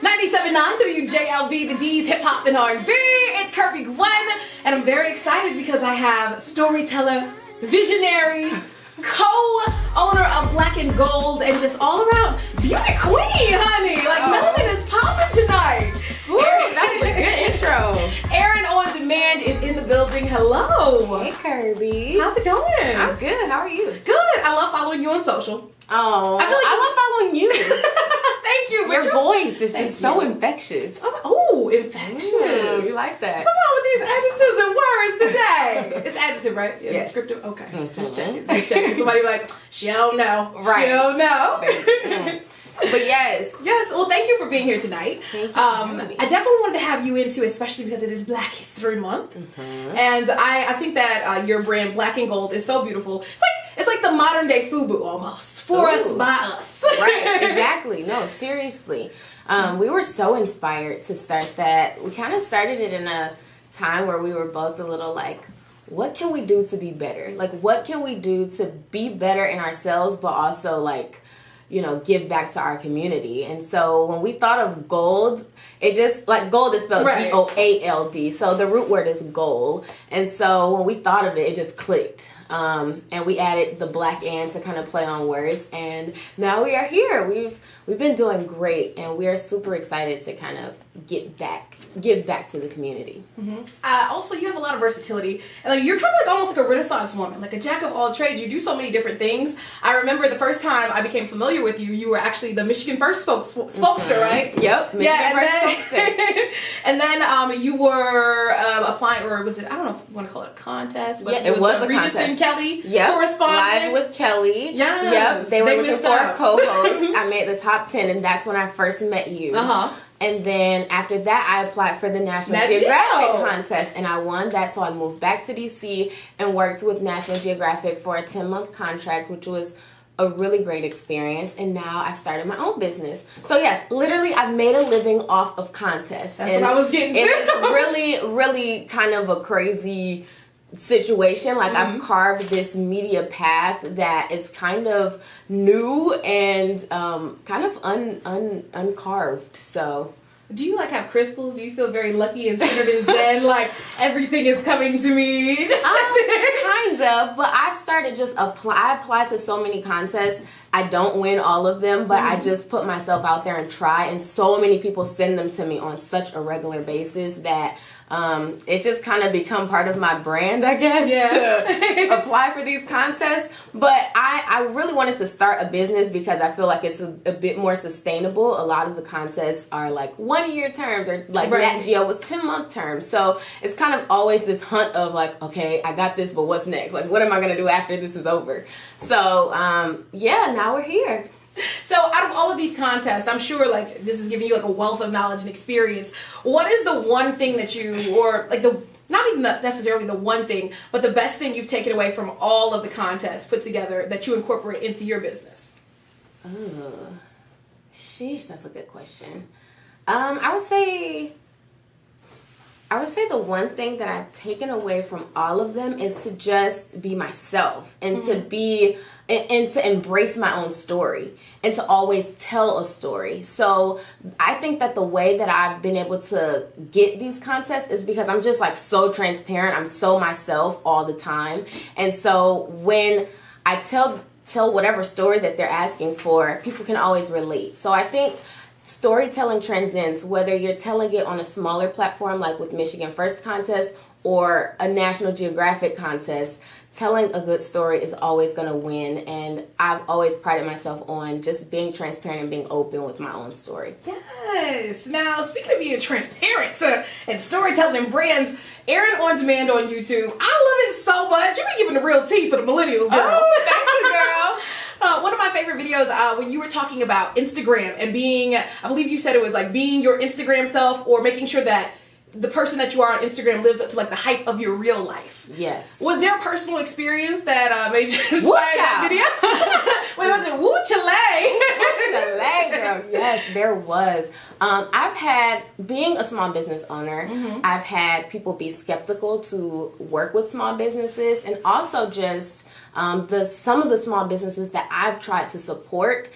97.9 WJLB, the D's Hip Hop and R&B. It's Kirby Gwen, and I'm very excited because I have storyteller, visionary, co-owner of Black and Gold, and just all around beauty queen, honey. Like, melanin is popping tonight. That was a good intro. Erinondemand is in the building. Hello. Hey, Kirby. How's it going? I'm good. How are you? Good. I love following you on social. Oh, I love following you. Thank you. Your voice is just so infectious. Oh, infectious. You like that? Come on with these adjectives and words today. It's adjective, right? Yeah, yes. Descriptive. Okay. Just checking. Just checking. Somebody be like, she don't know. Right. She don't know. But yes. Yes. Well, thank you for being here tonight. Thank you for having me. I definitely wanted to have you into, especially because it is Black History Month, and I think that your brand Black and Gold is so beautiful. It's like the modern day FUBU almost, for us by us. Right. Exactly. No, seriously. We were so inspired to start that. We kind of started it in a time where we were both a little like, what can we do to be better? Like, what can we do to be better in ourselves, but also like, you know, give back to our community. And so when we thought of gold, it just, like, gold is spelled right. G-O-A-L-D. So the root word is gold. And so when we thought of it, it just clicked. And we added the Black and to kind of play on words. And now we are here. We've been doing great. And we are super excited to kind of give back to the community. Also, you have a lot of versatility, and like you're kind of like almost like a Renaissance woman, like a jack of all trades. You do so many different things. I remember the first time I became familiar with you, you were actually the Michigan First spokester, right? Yep. Michigan First spokester. And then you were applying, or was it? I don't know if you want to call it a contest, but it was the a Regis contest. And Kelly Yep. correspondent. Live with Kelly. Yes. Yep. They were looking missed for a out. co-host. I made the top 10, and that's when I first met you. And then after that, I applied for the National Geographic contest, and I won that. So I moved back to DC and worked with National Geographic for a 10-month contract, which was a really great experience. And now I've started my own business. So yes, literally, I've made a living off of contests. That's what I was getting to. It's really, really kind of a crazy situation. Like, I've carved this media path that is kind of new and kind of uncarved. So do you like have crystals? Do you feel very lucky and centered and zen? Like everything is coming to me? Just kind of, but I've started just I apply to so many contests. I don't win all of them, but I just put myself out there and try, and so many people send them to me on such a regular basis that it's just kind of become part of my brand, I guess, to apply for these contests. But I really wanted to start a business because I feel like it's a bit more sustainable. A lot of the contests are like 1-year terms, or like Nat Geo was 10-month terms. So it's kind of always this hunt of like, okay, I got this, but what's next? Like, what am I going to do after this is over? So, now we're here. So out of all of these contests, I'm sure like this is giving you like a wealth of knowledge and experience. What is the one thing that you, or like the, not even necessarily the one thing, but the best thing you've taken away from all of the contests put together that you incorporate into your business? Oh, sheesh, that's a good question. I would say the one thing that I've taken away from all of them is to just be myself and to be and to embrace my own story and to always tell a story. So I think that the way that I've been able to get these contests is because I'm just like so transparent. I'm so myself all the time. And so when I tell whatever story that they're asking for, people can always relate. So I think storytelling transcends, whether you're telling it on a smaller platform like with Michigan First contest or a National Geographic contest. Telling a good story is always going to win, and I've always prided myself on just being transparent and being open with my own story. Yes. Now, speaking of being transparent and storytelling and brands, Erinondemand on YouTube, I love it so much. You be giving the real tea for the millennials, girl. Oh, thank you, girl. One of my favorite videos when you were talking about Instagram and being, I believe you said it was like being your Instagram self, or making sure that the person that you are on Instagram lives up to like the hype of your real life. Yes. Was there a personal experience that made you inspired that video? Wait, was it Woo Chile? Woo Chile, girl. Yes, there was. I've had, being a small business owner, I've had people be skeptical to work with small businesses, and also just some of the small businesses that I've tried to support.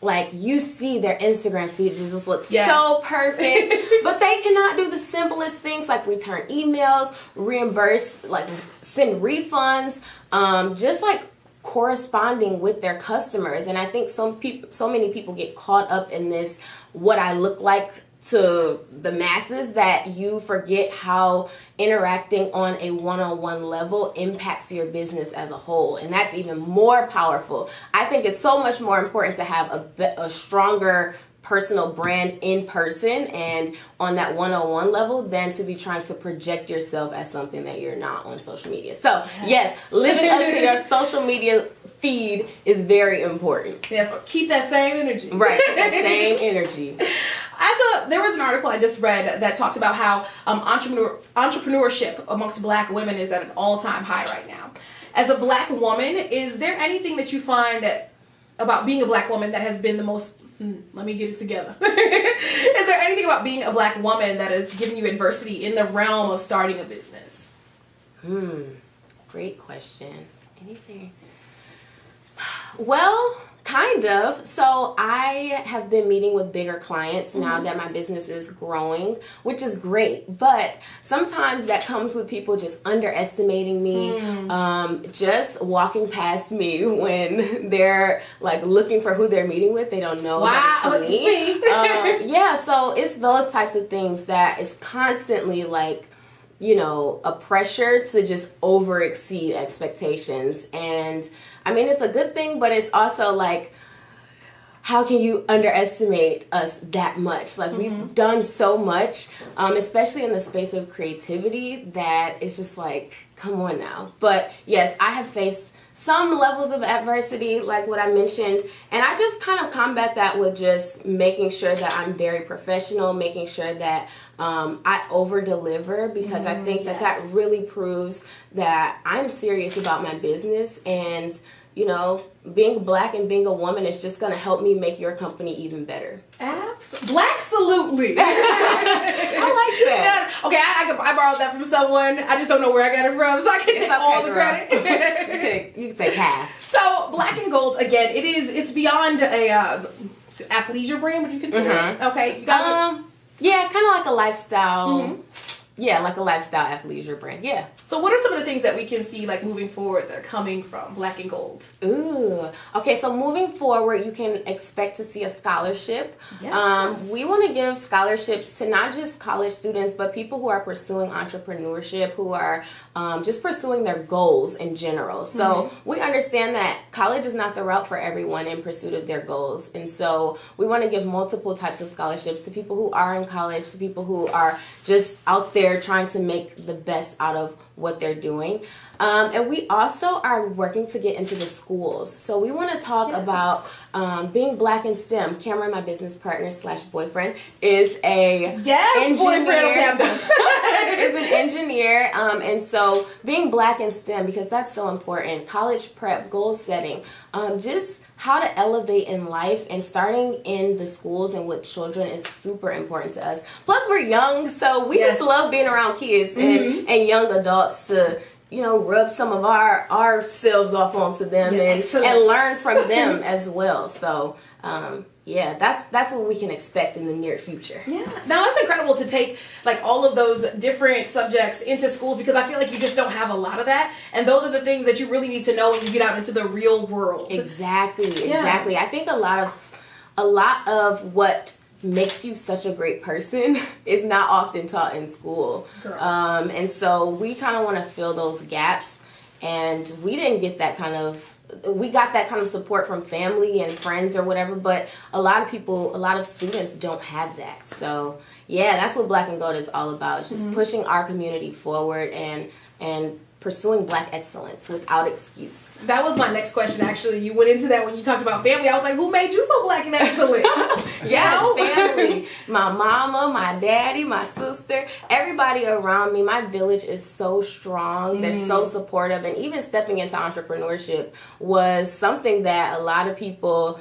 like you see their Instagram feed, it just looks so perfect, but they cannot do the simplest things like return emails, reimburse, like send refunds, just like corresponding with their customers. And I think so many people get caught up in this, what I look like to the masses, that you forget how interacting on a one-on-one level impacts your business as a whole. And that's even more powerful. I think it's so much more important to have a stronger personal brand in person and on that one-on-one level than to be trying to project yourself as something that you're not on social media. So yes, living up to your social media feed is very important. Yes, keep that same energy. Right, that same energy. There was an article I just read that talked about how entrepreneurship amongst Black women is at an all-time high right now. As a Black woman, is there anything that you find about being a Black woman that has been the most... let me get it together. Is there anything about being a Black woman that has given you adversity in the realm of starting a business? Great question. Anything? Well, kind of. So I have been meeting with bigger clients now that my business is growing, which is great. But sometimes that comes with people just underestimating me, just walking past me when they're like looking for who they're meeting with. They don't know. Wow, it's me. So it's those types of things that is constantly like, you know, a pressure to just over exceed expectations. And I mean, it's a good thing, but it's also like, how can you underestimate us that much? Like, we've done so much, especially in the space of creativity, that it's just like, come on now. But yes, I have faced some levels of adversity, like what I mentioned, and I just kind of combat that with just making sure that I'm very professional, making sure that I over-deliver, because I think that really proves that I'm serious about my business. And, you know, being Black and being a woman is just going to help me make your company even better. Black-salutely. I like that. Yeah. Okay, I borrowed that from someone. I just don't know where I got it from, so I can take all the credit. You can take half. So, Black and Gold, again, it's beyond a athleisure brand, would you consider it? Okay, you guys yeah, kind of like a lifestyle. Yeah, like a lifestyle athleisure brand. Yeah. So what are some of the things that we can see, like, moving forward that are coming from Black and Gold? Ooh. Okay, so moving forward, you can expect to see a scholarship. Yes. We want to give scholarships to not just college students, but people who are pursuing entrepreneurship, who are just pursuing their goals in general. So we understand that college is not the route for everyone in pursuit of their goals. And so we want to give multiple types of scholarships to people who are in college, to people who are just out there trying to make the best out of what they're doing. And we also are working to get into the schools. So we want to talk about being Black in STEM. Cameron, my business partner / boyfriend, is a engineer. Is an engineer. And so being Black in STEM, because that's so important. College prep, goal setting, just how to elevate in life, and starting in the schools and with children is super important to us. Plus, we're young, so we just love being around kids and young adults to, you know, rub some of ourselves off onto them and learn from them as well. So, yeah, that's what we can expect in the near future. Yeah. Now, that's incredible to take, like, all of those different subjects into schools, because I feel like you just don't have a lot of that. And those are the things that you really need to know when you get out into the real world. Exactly. I think a lot of what makes you such a great person is not often taught in school. And so we kind of want to fill those gaps, and we didn't get that kind of we got that kind of support from family and friends or whatever, but a lot of students don't have that. So yeah, that's what Black and Gold is all about. It's just pushing our community forward and pursuing Black excellence without excuse. That was my next question, actually. You went into that when you talked about family. I was like, who made you so Black and excellent? Yes, family. My mama, my daddy, my sister, everybody around me. My village is so strong. They're so supportive. And even stepping into entrepreneurship was something that a lot of people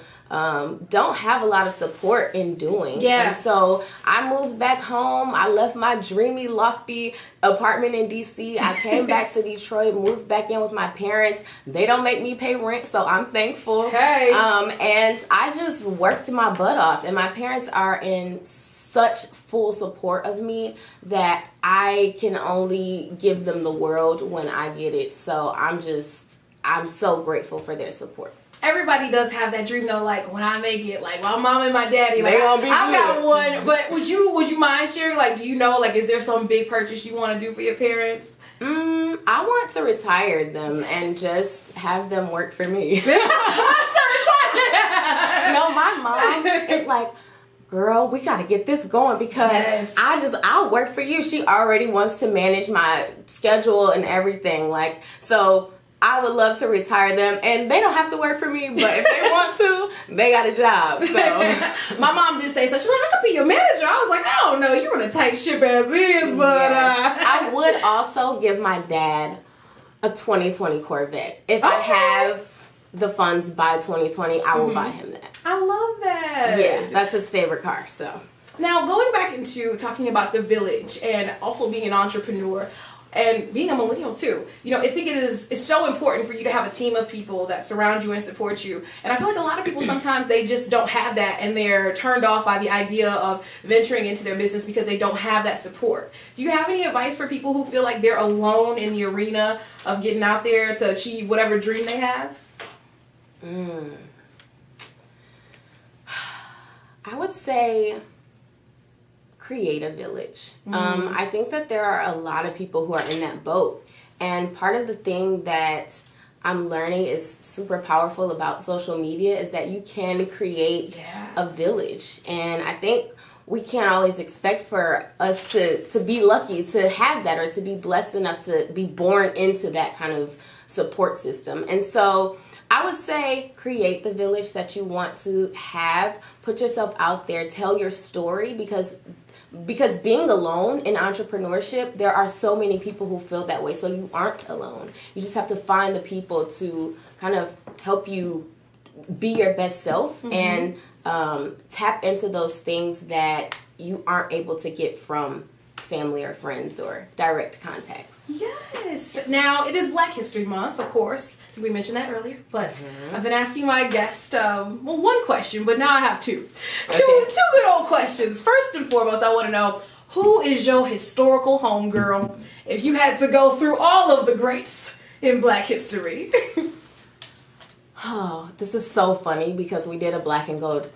don't have a lot of support in doing. Yeah. And so I moved back home. I left my dreamy, lofty apartment in DC. I came back to Detroit, moved back in with my parents. They don't make me pay rent, so I'm thankful. Hey. And I just worked my butt off, and my parents are in such full support of me that I can only give them the world when I get it. So I'm so grateful for their support. Everybody does have that dream though, like when I make it, like my mom and my daddy, like They gonna be I've good. got one. But would you mind sharing, like, do you know, like, is there some big purchase you want to do for your parents? I want to retire them and just have them work for me. To retire. No, my mom is like, girl, we got to get this going because Yes. I'll work for you. She already wants to manage my schedule and everything. Like, so I would love to retire them, and they don't have to work for me, but if they want to, they got a job. So my mom did say so. She's like, I could be your manager. I was like, I don't know, you're gonna take ship as is, but yes. I would also give my dad a 2020 Corvette. If I Okay. have the funds by 2020, I will buy him that. I love that. Yeah, that's his favorite car. So now going back into talking about the village and also being an entrepreneur and being a millennial too, you know, I think it's so important for you to have a team of people that surround you and support you. And I feel like a lot of people sometimes they just don't have that, and they're turned off by the idea of venturing into their business because they don't have that support. Do you have any advice for people who feel like they're alone in the arena of getting out there to achieve whatever dream they have? I would say create a village. I think that there are a lot of people who are in that boat. And part of the thing that I'm learning is super powerful about social media is that you can create a village. And I think we can't always expect for us to be lucky to have that or to be blessed enough to be born into that kind of support system. And so I would say create the village that you want to have. Put yourself out there. Tell your story because being alone in entrepreneurship, there are so many people who feel that way. So you aren't alone. You just have to find the people to kind of help you be your best self and tap into those things that you aren't able to get from family or friends or direct contacts. Yes. Now, it is Black History Month, of course. We mentioned that earlier, but I've been asking my guest, one question, but now I have two. Okay. Two good old questions. First and foremost, I want to know, who is your historical homegirl if you had to go through all of the greats in Black history? Oh, this is so funny because we did a black and gold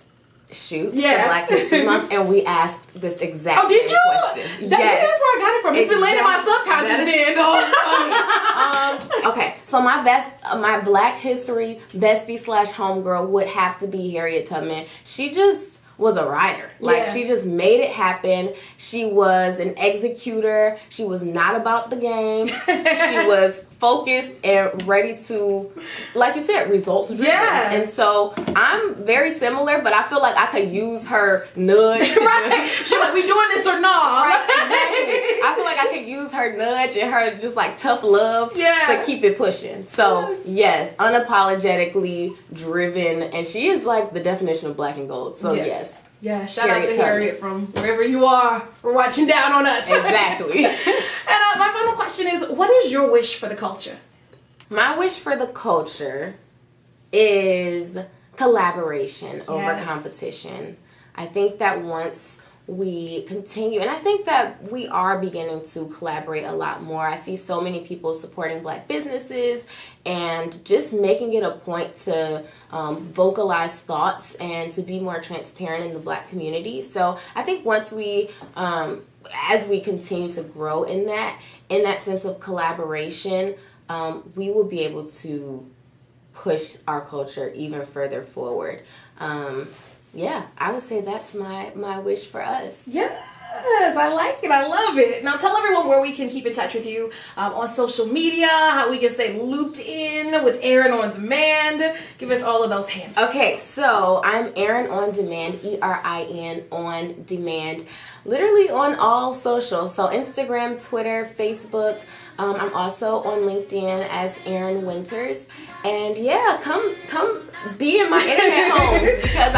shoot for Yeah. Black History Month, and we asked this exact Oh, did same you? question. That's where I got it from. It's been laying in my subconscious That is then. so funny. Okay, so my Black History bestie / homegirl would have to be Harriet Tubman. She just was a writer. Like, Yeah. she just made it happen. She was an executor. She was not about the game. She was focused and ready to, like you said, results driven. Yeah. And so I'm very similar, but I feel like I could use her nudge. To Right. just- She's like, we doing this or not? Right, exactly. I feel like I could use her nudge and her just like tough love Yeah. to keep it pushing. So yes, unapologetically driven, and she is like the definition of black and gold. So Yeah. yes, Yeah, shout out to Tubman. Harriet from wherever you are for watching down on us. Exactly. And my final question is, what is your wish for the culture? My wish for the culture is collaboration over Yes. competition. I think that once we continue, and I think that we are beginning to collaborate a lot more. I see so many people supporting black businesses and just making it a point to vocalize thoughts and to be more transparent in the black community. So I think once we, as we continue to grow in that sense of collaboration, we will be able to push our culture even further forward. yeah, I would say that's my wish for us. Yes, I like it. I love it. Now tell everyone where we can keep in touch with you on social media, how we can stay looped in with Erinondemand. Give us all of those handles. Okay, so I'm Erinondemand, ERIN on demand, literally on all socials. So Instagram, Twitter, Facebook. I'm also on LinkedIn as Erin Winters. And yeah, come be in my internet homes because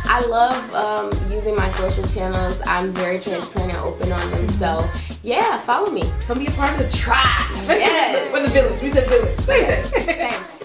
I love using my social channels. I'm very transparent and open on them. So yeah, follow me. Come be a part of the tribe. Yes. Or the village. We said village. Same thing. Same.